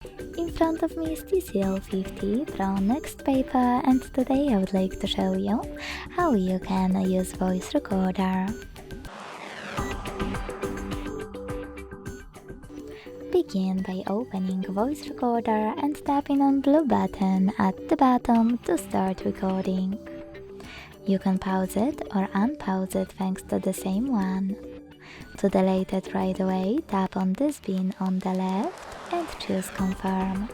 In front of me is TCL 50 Pro NxtPaper, and today I would like to show you how you can use voice recorder. Begin by opening voice recorder and tapping on blue button at the bottom to start recording. You can pause it or unpause it thanks to the same one. To delete it right away, tap on this bin on the left and choose confirm.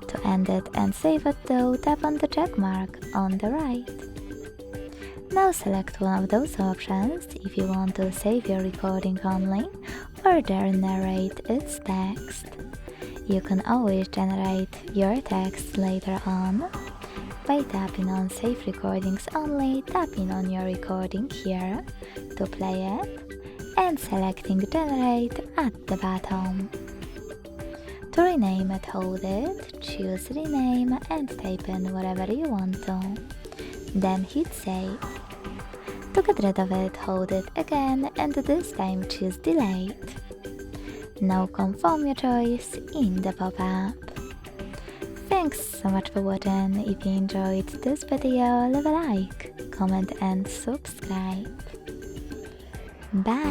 To end it and save it though, tap on the check mark on the right. Now select one of those options if you want to save your recording only or there narrate its text. You can always generate your text later on by tapping on Save Recordings Only, tapping on your recording here to play it, and selecting Generate at the bottom. To rename it, hold it, choose Rename and type in whatever you want to. Then hit Save. To get rid of it, hold it again and this time choose Delete. Now confirm your choice in the pop-up. Thanks so much for watching. If you enjoyed this video, leave a like, comment and subscribe. Bye!